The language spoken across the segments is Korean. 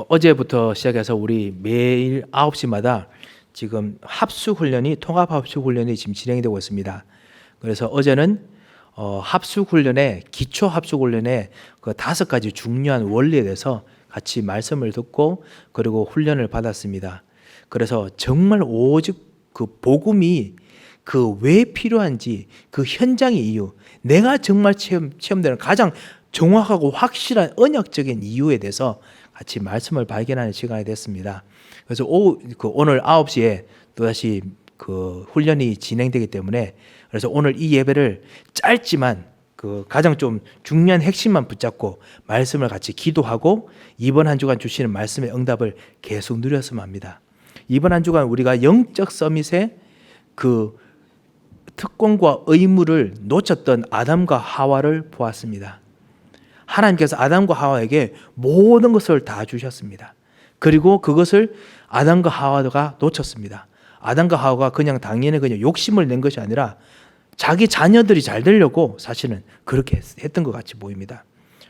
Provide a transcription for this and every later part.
어제부터 시작해서 우리 매일 9시마다 지금 통합합숙훈련이 지금 진행되고 있습니다. 그래서 어제는 기초 합숙훈련의 그 5가지 중요한 원리에 대해서 같이 말씀을 듣고 그리고 훈련을 받았습니다. 그래서 정말 오직 그 복음이 그 왜 필요한지, 그 현장의 이유, 내가 정말 체험되는 가장 정확하고 확실한 언약적인 이유에 대해서 같이 말씀을 발견하는 시간이 됐습니다. 그래서 오늘 9시에 또다시 그 훈련이 진행되기 때문에, 그래서 오늘 이 예배를 짧지만 그 가장 좀 중요한 핵심만 붙잡고 말씀을 같이 기도하고 이번 한 주간 주시는 말씀의 응답을 계속 누렸으면 합니다. 이번 한 주간 우리가 영적 서밋의 그 특권과 의무를 놓쳤던 아담과 하와를 보았습니다. 하나님께서 아담과 하와에게 모든 것을 다 주셨습니다. 그리고 그것을 아담과 하와가 놓쳤습니다. 아담과 하와가 그냥 욕심을 낸 것이 아니라 자기 자녀들이 잘 되려고 사실은 그렇게 했던 것 같이 보입니다.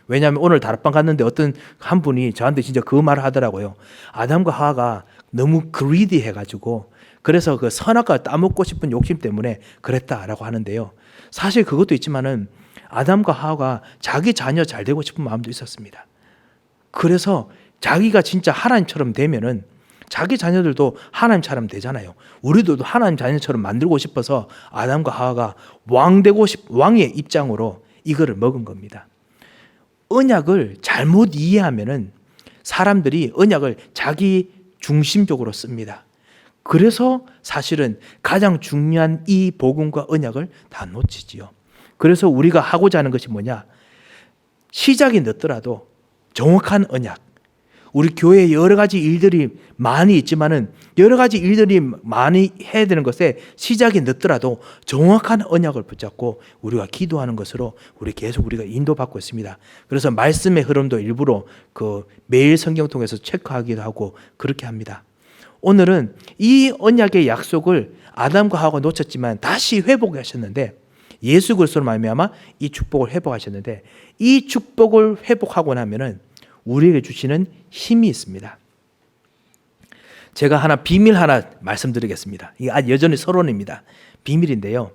왜냐하면 오늘 다락방 갔는데 어떤 한 분이 저한테 진짜 그 말을 하더라고요. 아담과 하와가 너무 greedy 해가지고 그래서 그 선악과를 따먹고 싶은 욕심 때문에 그랬다라고 하는데요. 사실 그것도 있지만은 아담과 하와가 자기 자녀 잘 되고 싶은 마음도 있었습니다. 그래서 자기가 진짜 하나님처럼 되면은 자기 자녀들도 하나님처럼 되잖아요. 우리도 하나님 자녀처럼 만들고 싶어서 아담과 하와가 왕의 입장으로 이거를 먹은 겁니다. 언약을 잘못 이해하면은 사람들이 언약을 자기 중심적으로 씁니다. 그래서 사실은 가장 중요한 이 복음과 언약을 다 놓치지요. 그래서 우리가 하고자 하는 것이 뭐냐? 시작이 늦더라도 정확한 언약. 우리 교회에 여러 가지 일들이 많이 있지만은 여러 가지 일들이 많이 해야 되는 것에 시작이 늦더라도 정확한 언약을 붙잡고 우리가 기도하는 것으로 우리가 인도받고 있습니다. 그래서 말씀의 흐름도 일부러 그 매일 성경 통해서 체크하기도 하고 그렇게 합니다. 오늘은 이 언약의 약속을 아담과 하와가 놓쳤지만 다시 회복하셨는데, 예수 그리스도로 말미암아 이 축복을 회복하셨는데, 이 축복을 회복하고 나면은 우리에게 주시는 힘이 있습니다. 제가 비밀 하나 말씀드리겠습니다. 이게 여전히 서론입니다. 비밀인데요.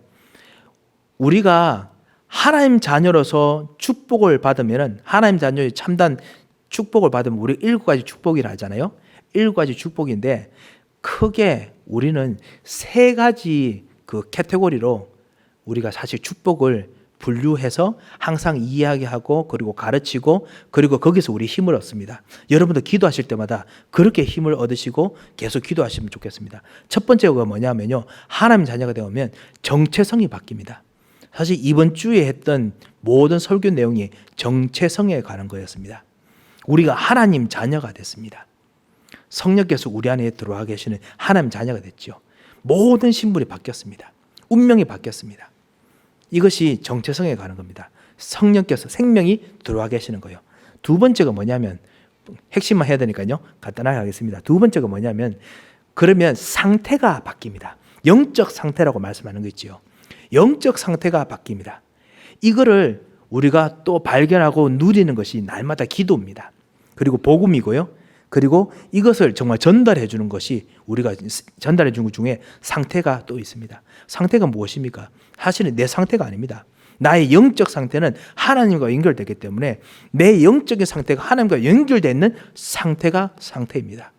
우리가 하나님 자녀로서 축복을 받으면은, 하나님 자녀의 참단 축복을 받으면 우리 7가지 축복이라 하잖아요. 7가지 축복인데 크게 우리는 3가지 그 카테고리로 우리가 사실 축복을 분류해서 항상 이야기하고 그리고 가르치고 그리고 거기서 우리 힘을 얻습니다. 여러분도 기도하실 때마다 그렇게 힘을 얻으시고 계속 기도하시면 좋겠습니다. 첫 번째가 뭐냐면요, 하나님 자녀가 되면 정체성이 바뀝니다. 사실 이번 주에 했던 모든 설교 내용이 정체성에 관한 거였습니다. 우리가 하나님 자녀가 됐습니다. 성령께서 우리 안에 들어와 계시는 하나님 자녀가 됐죠. 모든 신분이 바뀌었습니다. 운명이 바뀌었습니다. 이것이 정체성에 관한 겁니다. 성령께서 생명이 들어와 계시는 거예요. 두 번째가 뭐냐면, 핵심만 해야 되니까요, 간단하게 하겠습니다. 두 번째가 뭐냐면, 그러면 상태가 바뀝니다. 영적 상태라고 말씀하는 거 있지요. 영적 상태가 바뀝니다. 이거를 우리가 또 발견하고 누리는 것이 날마다 기도입니다. 그리고 복음이고요. 그리고 이것을 정말 전달해 주는 것이 우리가 전달해 주는 것 중에 상태가 또 있습니다. 상태가 무엇입니까? 사실은 내 상태가 아닙니다. 나의 영적 상태는 하나님과 연결되기 때문에 내 영적인 상태가 하나님과 연결되어 있는 상태가 상태입니다.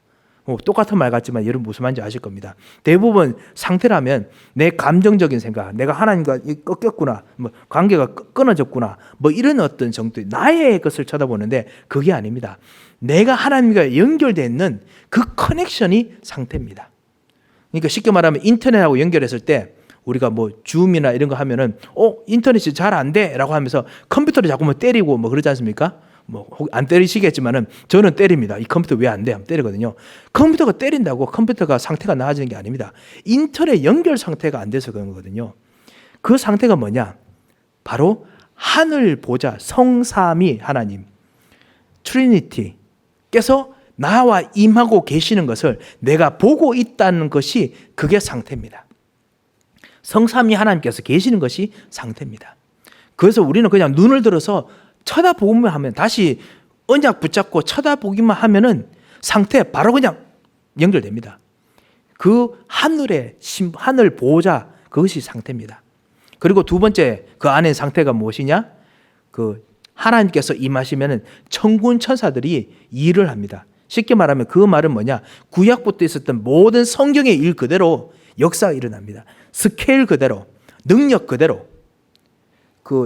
똑같은 말 같지만 여러분 무슨 말인지 아실 겁니다. 대부분 상태라면 내 감정적인 생각, 내가 하나님과 꺾였구나, 관계가 끊어졌구나, 이런 어떤 정도의 나의 것을 쳐다보는데 그게 아닙니다. 내가 하나님과 연결되어 있는 그 커넥션이 상태입니다. 그러니까 쉽게 말하면 인터넷하고 연결했을 때 우리가 줌이나 이런 거 하면은 인터넷이 잘 안 돼 라고 하면서 컴퓨터를 자꾸 때리고 그러지 않습니까? 안 때리시겠지만은 저는 때립니다. 이 컴퓨터 왜 안 돼? 하면 때리거든요. 컴퓨터가 때린다고 컴퓨터가 상태가 나아지는 게 아닙니다. 인터넷 연결 상태가 안 돼서 그런 거거든요. 그 상태가 뭐냐? 바로 하늘 보좌 성삼위 하나님 트리니티께서 나와 임하고 계시는 것을 내가 보고 있다는 것이 그게 상태입니다. 성삼위 하나님께서 계시는 것이 상태입니다. 그래서 우리는 그냥 눈을 들어서 쳐다보기만 하면, 다시 언약 붙잡고 쳐다보기만 하면은 상태 바로 그냥 연결됩니다. 그 하늘 보호자, 그것이 상태입니다. 그리고 두 번째 그 안에 상태가 무엇이냐? 그 하나님께서 임하시면은 천군 천사들이 일을 합니다. 쉽게 말하면 그 말은 뭐냐? 구약부터 있었던 모든 성경의 일 그대로 역사가 일어납니다. 스케일 그대로, 능력 그대로,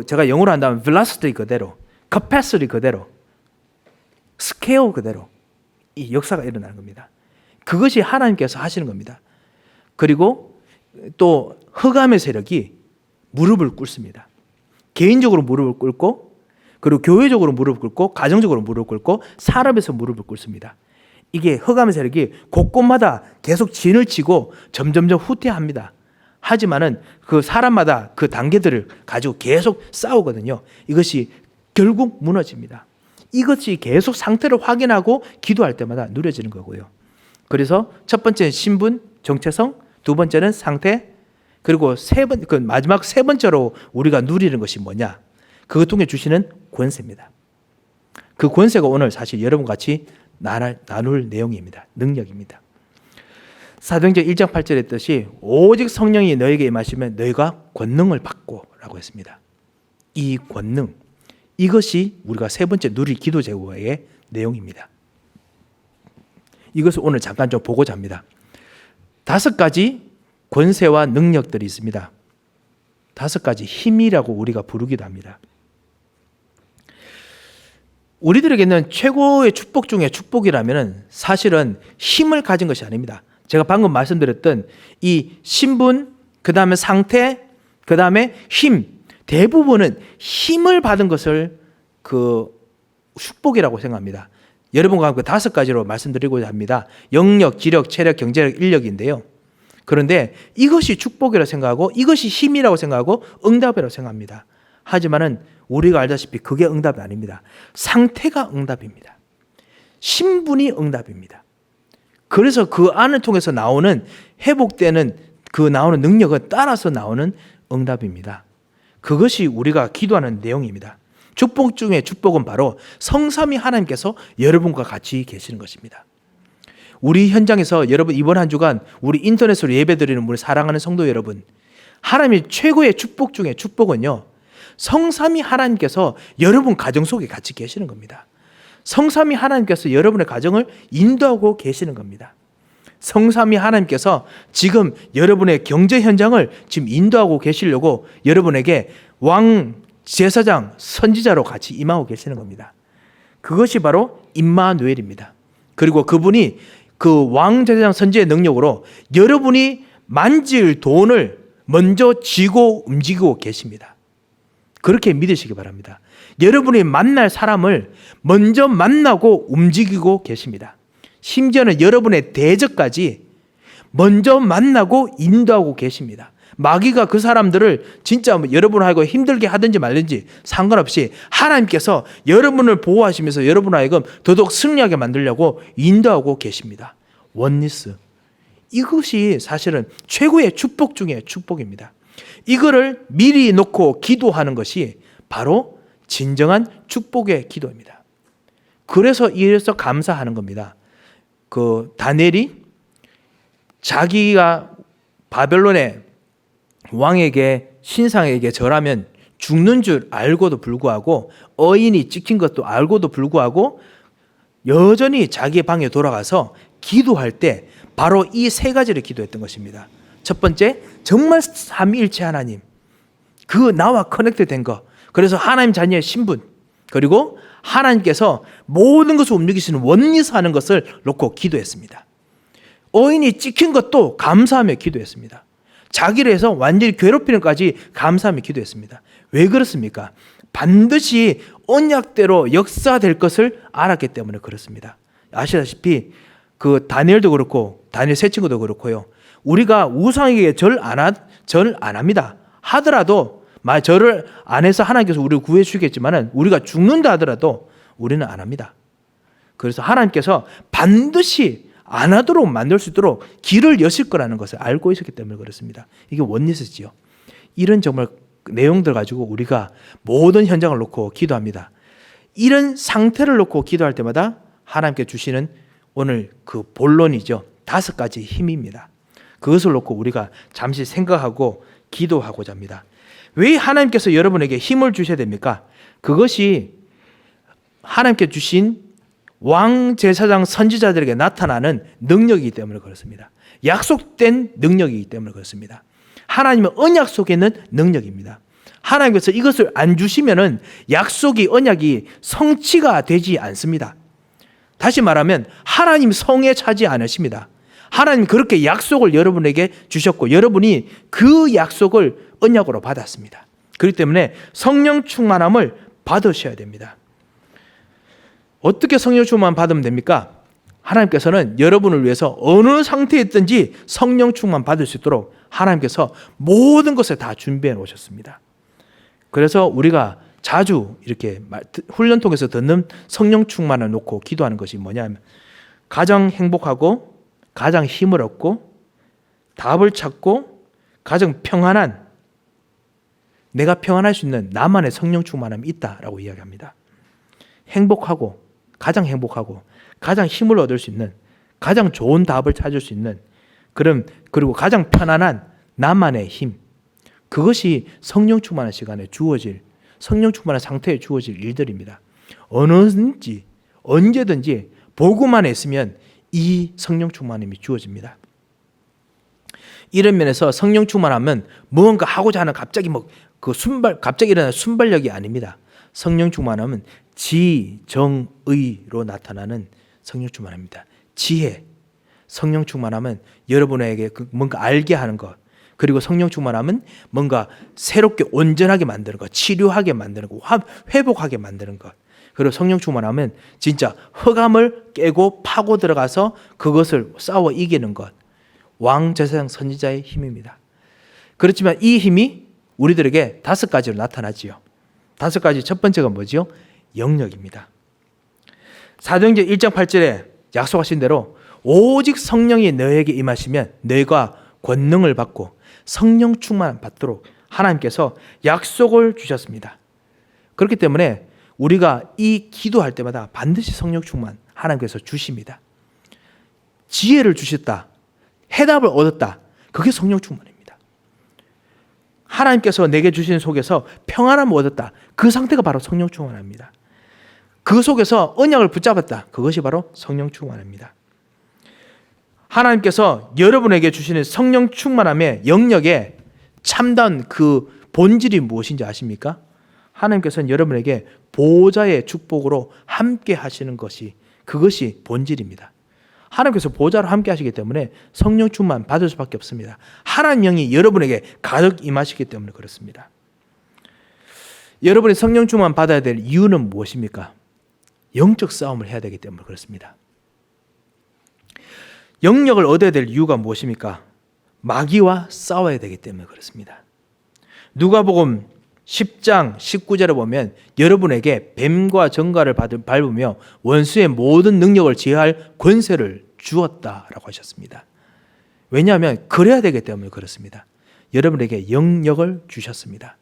제가 영어로 한다면 velocity 그대로, capacity 그대로, 스케일 그대로 이 역사가 일어나는 겁니다. 그것이 하나님께서 하시는 겁니다. 그리고 또 흑암의 세력이 무릎을 꿇습니다. 개인적으로 무릎을 꿇고, 그리고 교회적으로 무릎을 꿇고, 가정적으로 무릎을 꿇고, 산업에서 무릎을 꿇습니다. 이게 흑암의 세력이 곳곳마다 계속 진을 치고 점점점 후퇴합니다. 하지만은 그 사람마다 그 단계들을 가지고 계속 싸우거든요. 이것이 결국 무너집니다. 이것이 계속 상태를 확인하고 기도할 때마다 누려지는 거고요. 그래서 첫 번째는 신분, 정체성, 두 번째는 상태, 그리고 마지막 세 번째로 우리가 누리는 것이 뭐냐? 그것 통해 주시는 권세입니다. 그 권세가 오늘 사실 여러분 같이 나눌 내용입니다. 능력입니다. 사도행전 1장 8절에 했듯이 오직 성령이 너에게 임하시면 너희가 권능을 받고 라고 했습니다. 이 권능, 이것이 우리가 세 번째 누릴 기도 제고의 내용입니다. 이것을 오늘 잠깐 좀 보고자 합니다. 5가지 권세와 능력들이 있습니다. 5가지 힘이라고 우리가 부르기도 합니다. 우리들에게는 최고의 축복 중에 축복이라면 사실은 힘을 가진 것이 아닙니다. 제가 방금 말씀드렸던 이 신분, 그 다음에 상태, 그 다음에 힘, 대부분은 힘을 받은 것을 축복이라고 생각합니다. 여러분과 그 5가지로 말씀드리고자 합니다. 영력, 지력, 체력, 경제력, 인력인데요. 그런데 이것이 축복이라고 생각하고 이것이 힘이라고 생각하고 응답이라고 생각합니다. 하지만은 우리가 알다시피 그게 응답이 아닙니다. 상태가 응답입니다. 신분이 응답입니다. 그래서 그 안을 통해서 나오는 회복되는 나오는 능력은 따라서 나오는 응답입니다. 그것이 우리가 기도하는 내용입니다. 축복 중에 축복은 바로 성삼위 하나님께서 여러분과 같이 계시는 것입니다. 우리 현장에서 여러분 이번 한 주간 우리 인터넷으로 예배드리는 우리 사랑하는 성도 여러분, 하나님의 최고의 축복 중에 축복은요, 성삼위 하나님께서 여러분 가정 속에 같이 계시는 겁니다. 성삼위 하나님께서 여러분의 가정을 인도하고 계시는 겁니다. 성삼위 하나님께서 지금 여러분의 경제 현장을 지금 인도하고 계시려고 여러분에게 왕, 제사장, 선지자로 같이 임하고 계시는 겁니다. 그것이 바로 임마누엘입니다. 그리고 그분이 그 왕, 제사장, 선지의 능력으로 여러분이 만질 돈을 먼저 쥐고 움직이고 계십니다. 그렇게 믿으시기 바랍니다. 여러분이 만날 사람을 먼저 만나고 움직이고 계십니다. 심지어는 여러분의 대적까지 먼저 만나고 인도하고 계십니다. 마귀가 그 사람들을 진짜 여러분하고 힘들게 하든지 말든지 상관없이 하나님께서 여러분을 보호하시면서 여러분하여금 더더욱 승리하게 만들려고 인도하고 계십니다. 원리스. 이것이 사실은 최고의 축복 중에 축복입니다. 이거를 미리 놓고 기도하는 것이 바로 진정한 축복의 기도입니다. 그래서 이래서 감사하는 겁니다. 다니엘이 자기가 바벨론의 왕에게 신상에게 절하면 죽는 줄 알고도 불구하고 어인이 찍힌 것도 알고도 불구하고 여전히 자기의 방에 돌아가서 기도할 때 바로 이 3가지를 기도했던 것입니다. 첫 번째, 정말 삼위일체 하나님, 나와 커넥트 된 것, 그래서 하나님 자녀의 신분, 그리고 하나님께서 모든 것을 움직이시는 원리사하는 것을 놓고 기도했습니다. 어인이 찍힌 것도 감사하며 기도했습니다. 자기를 해서 완전히 괴롭히는 것까지 감사하며 기도했습니다. 왜 그렇습니까? 반드시 언약대로 역사될 것을 알았기 때문에 그렇습니다. 아시다시피 다니엘도 그렇고 다니엘 세 친구도 그렇고요. 우리가 우상에게 절 안 합니다. 하더라도 절을 안 해서 하나님께서 우리를 구해 주시겠지만 우리가 죽는다 하더라도 우리는 안 합니다. 그래서 하나님께서 반드시 안 하도록 만들 수 있도록 길을 여실 거라는 것을 알고 있었기 때문에 그렇습니다. 이게 원리스지요. 이런 정말 내용들 가지고 우리가 모든 현장을 놓고 기도합니다. 이런 상태를 놓고 기도할 때마다 하나님께 주시는 오늘 그 본론이죠. 5가지 힘입니다. 그것을 놓고 우리가 잠시 생각하고 기도하고자 합니다. 왜 하나님께서 여러분에게 힘을 주셔야 됩니까? 그것이 하나님께 주신 왕, 제사장, 선지자들에게 나타나는 능력이기 때문에 그렇습니다. 약속된 능력이기 때문에 그렇습니다. 하나님의 언약 속에 있는 능력입니다. 하나님께서 이것을 안 주시면은 약속이, 언약이 성취가 되지 않습니다. 다시 말하면 하나님 성에 차지 않으십니다. 하나님 그렇게 약속을 여러분에게 주셨고 여러분이 그 약속을 언약으로 받았습니다. 그렇기 때문에 성령 충만함을 받으셔야 됩니다. 어떻게 성령 충만 받으면 됩니까? 하나님께서는 여러분을 위해서 어느 상태에 있든지 성령 충만 받을 수 있도록 하나님께서 모든 것을 다 준비해 놓으셨습니다. 그래서 우리가 자주 이렇게 훈련 통해서 듣는 성령 충만을 놓고 기도하는 것이 뭐냐면 가장 행복하고 가장 힘을 얻고 답을 찾고 가장 평안한, 내가 평안할 수 있는 나만의 성령 충만함이 있다라고 이야기합니다. 가장 행복하고 가장 힘을 얻을 수 있는, 가장 좋은 답을 찾을 수 있는 그리고 가장 편안한 나만의 힘, 그것이 성령 충만한 시간에 주어질, 성령 충만한 상태에 주어질 일들입니다. 언제든지 복음만 있으면 이 성령 충만함이 주어집니다. 이런 면에서 성령 충만하면 무언가 하고자 하는 갑자기 일어나는 순발력이 아닙니다. 성령 충만함은 지정의로 나타나는 성령 충만합니다. 지혜, 성령 충만함은 여러분에게 뭔가 알게 하는 것, 그리고 성령 충만함은 뭔가 새롭게 온전하게 만드는 것, 치료하게 만드는 것, 회복하게 만드는 것. 그리고 성령 충만함은 진짜 흑암을 깨고 파고 들어가서 그것을 싸워 이기는 것. 왕, 제사장, 선지자의 힘입니다. 그렇지만 이 힘이 우리들에게 5가지로 나타나지요. 5가지, 첫 번째가 뭐지요? 영역입니다. 사도행전 1장 8절에 약속하신 대로 오직 성령이 너에게 임하시면 너희가 권능을 받고 성령 충만 받도록 하나님께서 약속을 주셨습니다. 그렇기 때문에 우리가 이 기도할 때마다 반드시 성령 충만 하나님께서 주십니다. 지혜를 주셨다, 해답을 얻었다, 그게 성령 충만입니다. 하나님께서 내게 주신 속에서 평안함을 얻었다, 그 상태가 바로 성령 충만입니다. 그 속에서 언약을 붙잡았다, 그것이 바로 성령 충만입니다. 하나님께서 여러분에게 주시는 성령 충만함의 영역에 참다운 그 본질이 무엇인지 아십니까? 하나님께서는 여러분에게 보호자의 축복으로 함께 하시는 그것이 본질입니다. 하나님께서 보호자로 함께 하시기 때문에 성령 충만 받을 수밖에 없습니다. 하나님 영이 여러분에게 가득 임하시기 때문에 그렇습니다. 여러분이 성령 충만 받아야 될 이유는 무엇입니까? 영적 싸움을 해야 되기 때문에 그렇습니다. 영역을 얻어야 될 이유가 무엇입니까? 마귀와 싸워야 되기 때문에 그렇습니다. 누가복음 10장 19절에 보면 여러분에게 뱀과 정갈을 밟으며 원수의 모든 능력을 제어할 권세를 주었다라고 하셨습니다. 왜냐하면 그래야 되기 때문에 그렇습니다. 여러분에게 영역을 주셨습니다.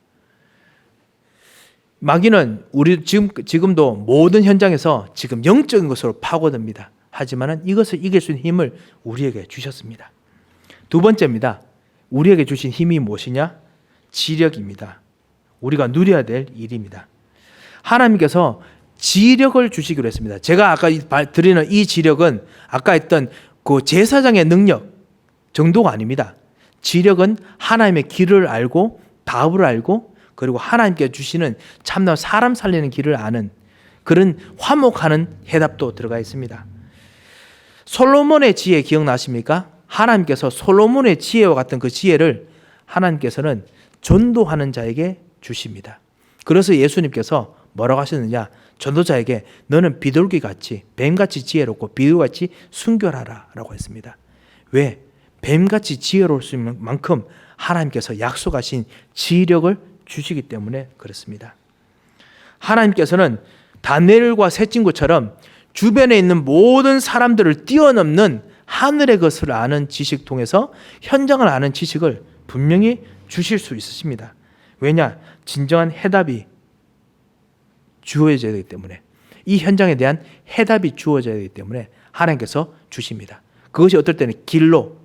마귀는 우리 지금도 모든 현장에서 지금 영적인 것으로 파고듭니다. 하지만 이것을 이길 수 있는 힘을 우리에게 주셨습니다. 두 번째입니다. 우리에게 주신 힘이 무엇이냐? 지력입니다. 우리가 누려야 될 일입니다. 하나님께서 지력을 주시기로 했습니다. 제가 아까 드리는 이 지력은 아까 했던 그 제사장의 능력 정도가 아닙니다. 지력은 하나님의 길을 알고 답을 알고 그리고 하나님께 주시는 참나 사람 살리는 길을 아는 그런 화목하는 해답도 들어가 있습니다. 솔로몬의 지혜 기억나십니까? 하나님께서 솔로몬의 지혜와 같은 그 지혜를 하나님께서는 전도하는 자에게 주십니다. 그래서 예수님께서 뭐라고 하셨느냐? 전도자에게 너는 비둘기같이 뱀같이 지혜롭고 비둘기같이 순결하라 라고 했습니다. 왜? 뱀같이 지혜로울 수 있는 만큼 하나님께서 약속하신 지력을 주시기 때문에 그렇습니다. 하나님께서는 다니엘과 세 친구처럼 주변에 있는 모든 사람들을 뛰어넘는 하늘의 것을 아는 지식 통해서 현장을 아는 지식을 분명히 주실 수 있으십니다. 왜냐? 진정한 해답이 주어져야 되기 때문에 이 현장에 대한 해답이 주어져야 되기 때문에 하나님께서 주십니다. 그것이 어떨 때는 길로,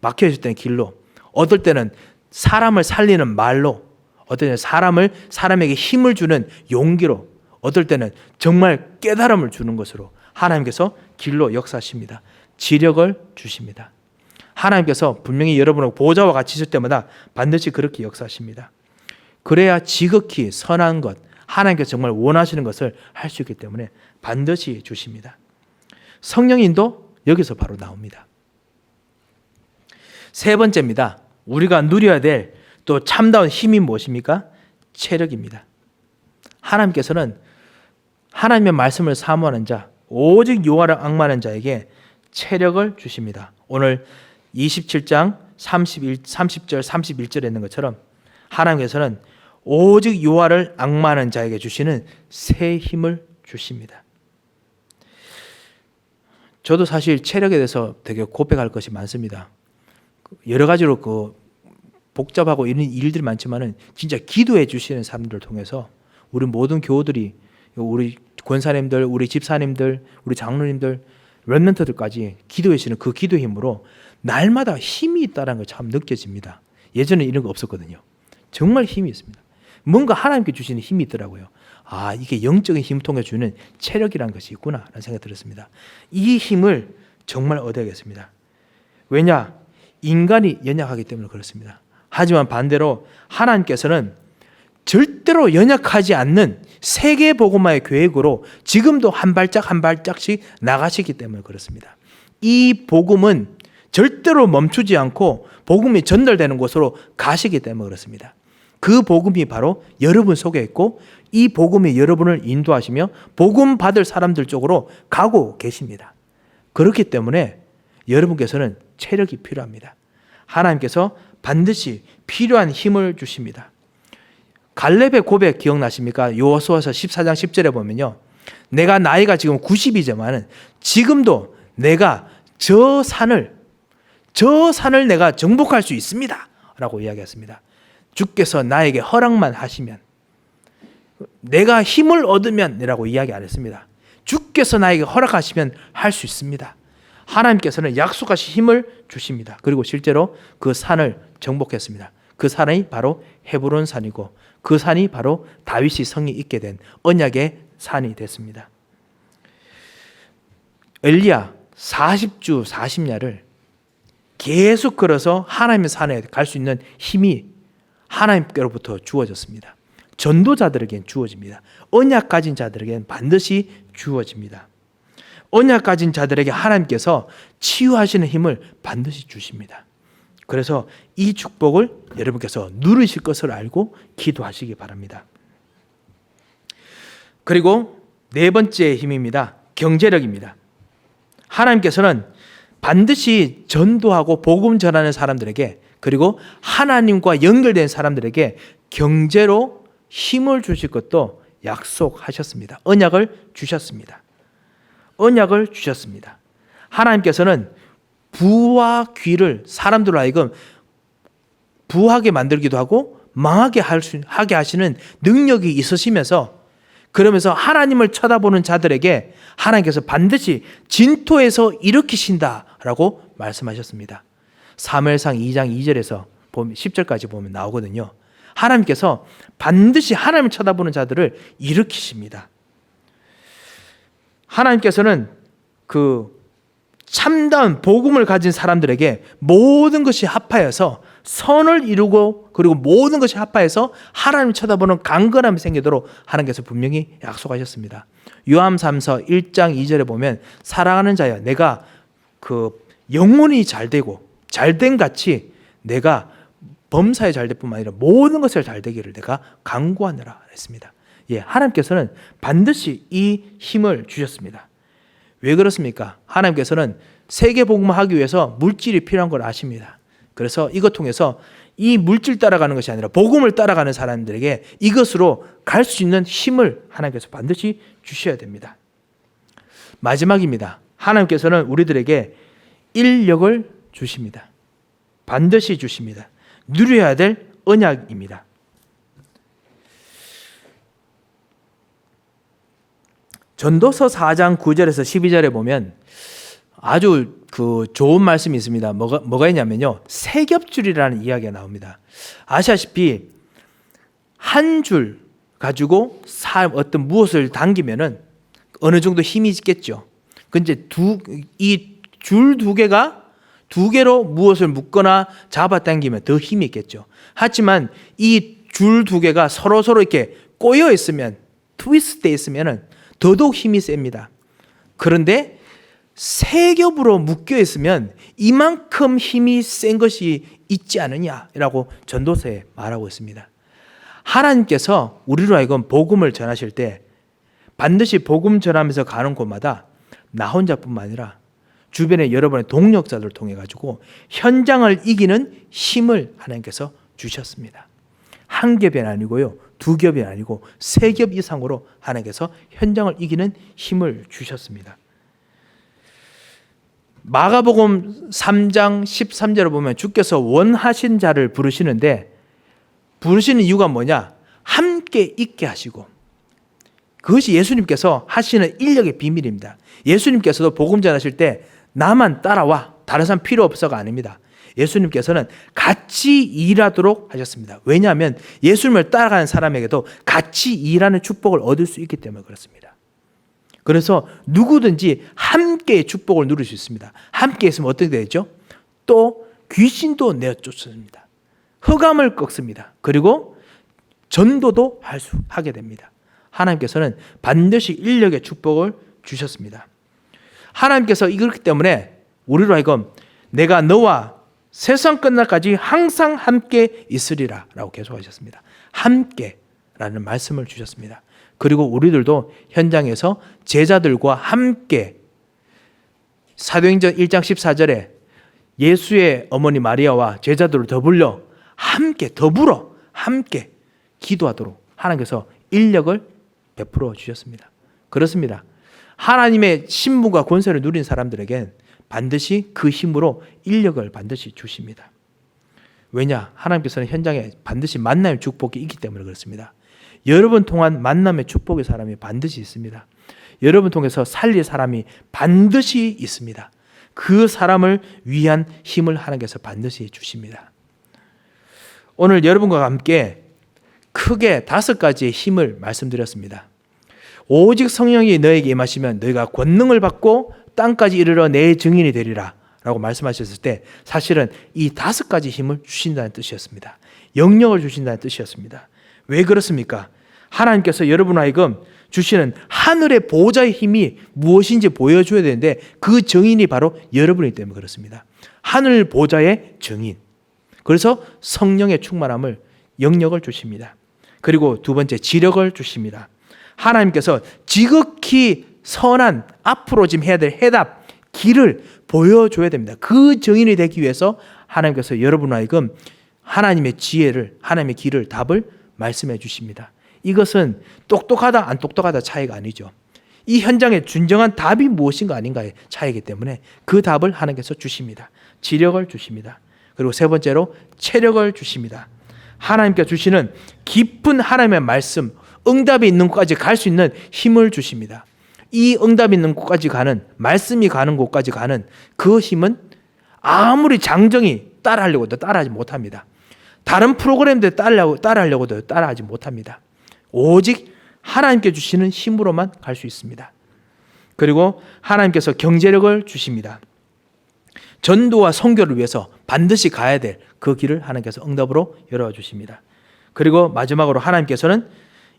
막혀 있을 때는 길로, 어떨 때는 사람을 살리는 말로, 어떨 때는 사람에게 힘을 주는 용기로, 어떨 때는 정말 깨달음을 주는 것으로 하나님께서 길로 역사하십니다. 지력을 주십니다. 하나님께서 분명히 여러분을 보좌와 같이 있을 때마다 반드시 그렇게 역사하십니다. 그래야 지극히 선한 것, 하나님께서 정말 원하시는 것을 할 수 있기 때문에 반드시 주십니다. 성령인도 여기서 바로 나옵니다. 세 번째입니다. 우리가 누려야 될 또 참다운 힘이 무엇입니까? 체력입니다. 하나님께서는 하나님의 말씀을 사모하는 자, 오직 여호와를 앙망하는 자에게 체력을 주십니다. 오늘 27장 30절 31절에 있는 것처럼 하나님께서는 오직 여호와를 앙망하는 자에게 주시는 새 힘을 주십니다. 저도 사실 체력에 대해서 되게 고백할 것이 많습니다. 여러 가지로 복잡하고 이런 일들이 많지만은 진짜 기도해 주시는 사람들을 통해서 우리 모든 교우들이, 우리 권사님들, 우리 집사님들, 우리 장로님들, 렘넌트들까지 기도해 주시는 그 기도 힘으로 날마다 힘이 있다는 걸 참 느껴집니다. 예전에 이런 거 없었거든요. 정말 힘이 있습니다. 뭔가 하나님께 주시는 힘이 있더라고요. 아, 이게 영적인 힘을 통해 주는 체력이라는 것이 있구나 라는 생각이 들었습니다. 이 힘을 정말 얻어야겠습니다. 왜냐? 인간이 연약하기 때문에 그렇습니다. 하지만 반대로 하나님께서는 절대로 연약하지 않는 세계복음화의 계획으로 지금도 한 발짝 한 발짝씩 나가시기 때문에 그렇습니다. 이 복음은 절대로 멈추지 않고 복음이 전달되는 곳으로 가시기 때문에 그렇습니다. 그 복음이 바로 여러분 속에 있고 이 복음이 여러분을 인도하시며 복음 받을 사람들 쪽으로 가고 계십니다. 그렇기 때문에 여러분께서는 체력이 필요합니다. 하나님께서 반드시 필요한 힘을 주십니다. 갈렙의 고백 기억나십니까? 여호수아서 14장 10절에 보면요. 내가 나이가 지금 90이지만 지금도 내가 저 산을 내가 정복할 수 있습니다. 라고 이야기했습니다. 주께서 나에게 허락만 하시면, 내가 힘을 얻으면 이라고 이야기 안 했습니다. 주께서 나에게 허락하시면 할 수 있습니다. 하나님께서는 약속하신 힘을 주십니다. 그리고 실제로 그 산을 정복했습니다. 그 산이 바로 헤브론 산이고 그 산이 바로 다윗이 성이 있게 된 언약의 산이 됐습니다. 엘리야 40주 40야를 계속 걸어서 하나님의 산에 갈 수 있는 힘이 하나님께로부터 주어졌습니다. 전도자들에겐 주어집니다. 언약 가진 자들에겐 반드시 주어집니다. 언약 가진 자들에게 하나님께서 치유하시는 힘을 반드시 주십니다. 그래서 이 축복을 여러분께서 누리실 것을 알고 기도하시기 바랍니다. 그리고 네 번째 힘입니다. 경제력입니다. 하나님께서는 반드시 전도하고 복음 전하는 사람들에게, 그리고 하나님과 연결된 사람들에게 경제로 힘을 주실 것도 약속하셨습니다. 언약을 주셨습니다. 언약을 주셨습니다. 하나님께서는 부와 귀를 사람들로 하여금 부하게 만들기도 하고 망하게 하게 하시는 능력이 있으시면서, 그러면서 하나님을 쳐다보는 자들에게 하나님께서 반드시 진토에서 일으키신다라고 말씀하셨습니다. 사무엘상 2장 2절에서 10절까지 보면 나오거든요. 하나님께서 반드시 하나님을 쳐다보는 자들을 일으키십니다. 하나님께서는 그 참다운 복음을 가진 사람들에게 모든 것이 합하여서 선을 이루고, 그리고 모든 것이 합하여서 하나님을 쳐다보는 강건함이 생기도록 하나님께서 분명히 약속하셨습니다. 요한삼서 1장 2절에 보면 사랑하는 자여, 내가 그 영혼이 잘되고 잘된 같이 내가 범사에 잘될 뿐만 아니라 모든 것에 잘되기를 내가 간구하느라 했습니다. 예, 하나님께서는 반드시 이 힘을 주셨습니다. 왜 그렇습니까? 하나님께서는 세계복음을 하기 위해서 물질이 필요한 걸 아십니다. 그래서 이것 통해서 이 물질 따라가는 것이 아니라 복음을 따라가는 사람들에게 이것으로 갈 수 있는 힘을 하나님께서 반드시 주셔야 됩니다. 마지막입니다. 하나님께서는 우리들에게 인력을 주십니다. 반드시 주십니다. 누려야 될 언약입니다. 전도서 4장 9절에서 12절에 보면 아주 그 좋은 말씀이 있습니다. 뭐가 있냐면요, 세겹줄이라는 이야기가 나옵니다. 아시다시피 한 줄 가지고 어떤 무엇을 당기면은 어느 정도 힘이 있겠죠. 근데 이 줄 두 개가 두 개로 무엇을 묶거나 잡아당기면 더 힘이 있겠죠. 하지만 이 줄 두 개가 서로 이렇게 꼬여 있으면, 트위스트 돼 있으면은 더더욱 힘이 셉니다. 그런데 세 겹으로 묶여 있으면 이만큼 힘이 센 것이 있지 않느냐라고 전도서에 말하고 있습니다. 하나님께서 우리로 하여금 복음을 전하실 때 반드시 복음 전하면서 가는 곳마다 나 혼자뿐만 아니라 주변에 여러분의 동력자들을 통해 가지고 현장을 이기는 힘을 하나님께서 주셨습니다. 한 겹이 아니고요, 두 겹이 아니고 세 겹 이상으로 하나님께서 현장을 이기는 힘을 주셨습니다. 마가복음 3장 13절을 보면 주께서 원하신 자를 부르시는데, 부르시는 이유가 뭐냐? 함께 있게 하시고, 그것이 예수님께서 하시는 인력의 비밀입니다. 예수님께서도 복음 전하실 때 나만 따라와, 다른 사람 필요 없어가 아닙니다. 예수님께서는 같이 일하도록 하셨습니다. 왜냐하면 예수님을 따라가는 사람에게도 같이 일하는 축복을 얻을 수 있기 때문에 그렇습니다. 그래서 누구든지 함께 축복을 누릴 수 있습니다. 함께 있으면 어떻게 되죠? 또 귀신도 내쫓습니다. 흑암을 꺾습니다. 그리고 전도도 하게 됩니다. 하나님께서는 반드시 인력의 축복을 주셨습니다. 하나님께서 그렇기 때문에 우리로 하여금 내가 너와 세상 끝날까지 항상 함께 있으리라 라고 계속하셨습니다. 함께라는 말씀을 주셨습니다. 그리고 우리들도 현장에서 제자들과 함께, 사도행전 1장 14절에 예수의 어머니 마리아와 제자들을 더불어 함께 기도하도록 하나님께서 인력을 베풀어 주셨습니다. 그렇습니다. 하나님의 신분과 권세를 누린 사람들에겐 반드시 그 힘으로 인력을 반드시 주십니다. 왜냐? 하나님께서는 현장에 반드시 만남의 축복이 있기 때문에 그렇습니다. 여러분 통한 만남의 축복의 사람이 반드시 있습니다. 여러분 통해서 살릴 사람이 반드시 있습니다. 그 사람을 위한 힘을 하나님께서 반드시 주십니다. 오늘 여러분과 함께 크게 5가지의 힘을 말씀드렸습니다. 오직 성령이 너에게 임하시면 너희가 권능을 받고 땅까지 이르러 내 증인이 되리라 라고 말씀하셨을 때 사실은 이 5가지 힘을 주신다는 뜻이었습니다. 영역을 주신다는 뜻이었습니다. 왜 그렇습니까? 하나님께서 여러분 하여금 주시는 하늘의 보호자의 힘이 무엇인지 보여줘야 되는데 그 증인이 바로 여러분이기 때문에 그렇습니다. 하늘 보호자의 증인. 그래서 성령의 충만함을, 영역을 주십니다. 그리고 두 번째, 지력을 주십니다. 하나님께서 지극히 선한 앞으로 지금 해야 될 해답, 길을 보여줘야 됩니다. 그 증인이 되기 위해서 하나님께서 여러분 하여금 하나님의 지혜를, 하나님의 길을, 답을 말씀해 주십니다. 이것은 똑똑하다 안 똑똑하다 차이가 아니죠. 이 현장의 진정한 답이 무엇인가 아닌가의 차이이기 때문에 그 답을 하나님께서 주십니다. 지력을 주십니다. 그리고 세 번째로 체력을 주십니다. 하나님께 주시는 깊은 하나님의 말씀, 응답이 있는 곳까지 갈 수 있는 힘을 주십니다. 이 응답이 있는 곳까지 가는, 말씀이 가는 곳까지 가는 그 힘은 아무리 장정이 따라하려고 해도 따라하지 못합니다. 다른 프로그램들 따라하려고 해도 따라하지 못합니다. 오직 하나님께 주시는 힘으로만 갈 수 있습니다. 그리고 하나님께서 경제력을 주십니다. 전도와 선교를 위해서 반드시 가야 될 그 길을 하나님께서 응답으로 열어주십니다. 그리고 마지막으로 하나님께서는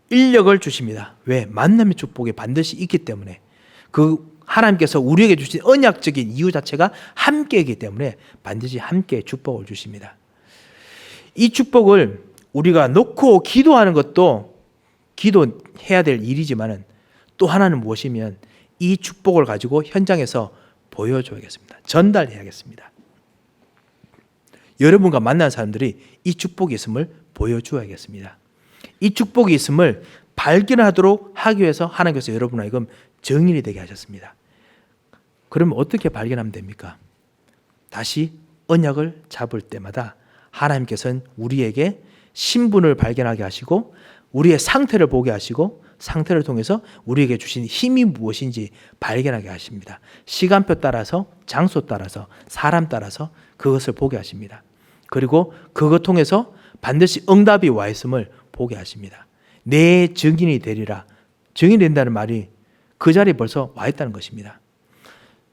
인력을 주십니다. 왜? 만남의 축복이 반드시 있기 때문에, 그 하나님께서 우리에게 주신 언약적인 이유 자체가 함께이기 때문에 반드시 함께 축복을 주십니다. 이 축복을 우리가 놓고 기도하는 것도 기도해야 될 일이지만 또 하나는 무엇이면 이 축복을 가지고 현장에서 보여줘야겠습니다. 전달해야겠습니다. 여러분과 만난 사람들이 이 축복이 있음을 보여줘야겠습니다. 이 축복이 있음을 발견하도록 하기 위해서 하나님께서 여러분과 지금 증인이 되게 하셨습니다. 그러면 어떻게 발견하면 됩니까? 다시 언약을 잡을 때마다 하나님께서는 우리에게 신분을 발견하게 하시고 우리의 상태를 보게 하시고 상태를 통해서 우리에게 주신 힘이 무엇인지 발견하게 하십니다. 시간표 따라서, 장소 따라서, 사람 따라서 그것을 보게 하십니다. 그리고 그것 통해서 반드시 응답이 와 있음을 보게 하십니다. 내 증인이 되리라. 증인이 된다는 말이 그 자리에 벌써 와 있다는 것입니다.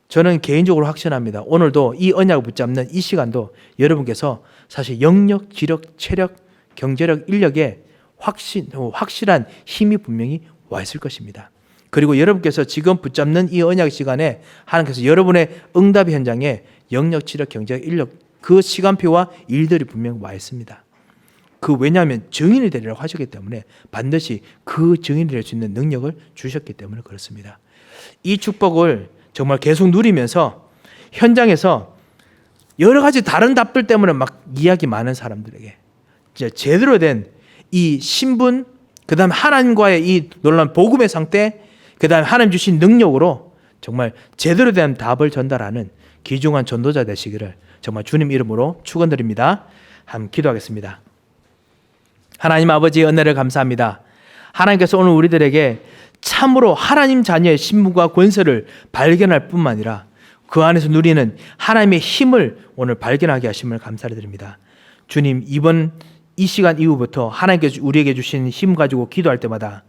저는 개인적으로 확신합니다. 오늘도 이 언약을 붙잡는 이 시간도 여러분께서 사실 영역, 지력, 체력, 경제력, 인력에 확실한 힘이 분명히 와 있을 것입니다. 그리고 여러분께서 지금 붙잡는 이 언약 시간에 하나님께서 여러분의 응답 현장에 영역, 지력, 경제력, 인력 그 시간표와 일들이 분명히 와 있습니다. 왜냐하면 증인이 되리라고 하셨기 때문에 반드시 그 증인이 될 수 있는 능력을 주셨기 때문에 그렇습니다. 이 축복을 정말 계속 누리면서 현장에서 여러 가지 다른 답들 때문에 막 이야기 많은 사람들에게 이제 제대로 된 이 신분, 그 다음에 하나님과의 이 놀라운 복음의 상태, 그 다음에 하나님 주신 능력으로 정말 제대로 된 답을 전달하는 귀중한 전도자 되시기를 정말 주님 이름으로 축원드립니다. 함께 기도하겠습니다. 하나님 아버지의 은혜를 감사합니다. 하나님께서 오늘 우리들에게 참으로 하나님 자녀의 신분과 권세를 발견할 뿐만 아니라 그 안에서 누리는 하나님의 힘을 오늘 발견하게 하심을 감사드립니다. 주님, 이 시간 이후부터 하나님께서 우리에게 주신 힘 가지고 기도할 때마다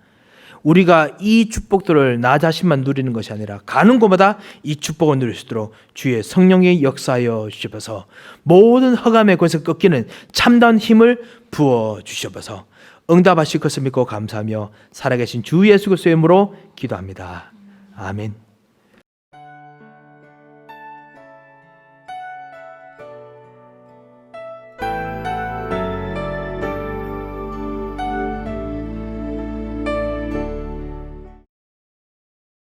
우리가 이 축복들을 나 자신만 누리는 것이 아니라 가는 곳마다 이 축복을 누릴 수 있도록 주의 성령의 역사하여 주셔서 모든 허감의 권세가 꺾이는 참다운 힘을 부어 주셔서 응답하실 것을 믿고 감사하며 살아계신 주 예수 그리스도의 이름으로 기도합니다. 아멘.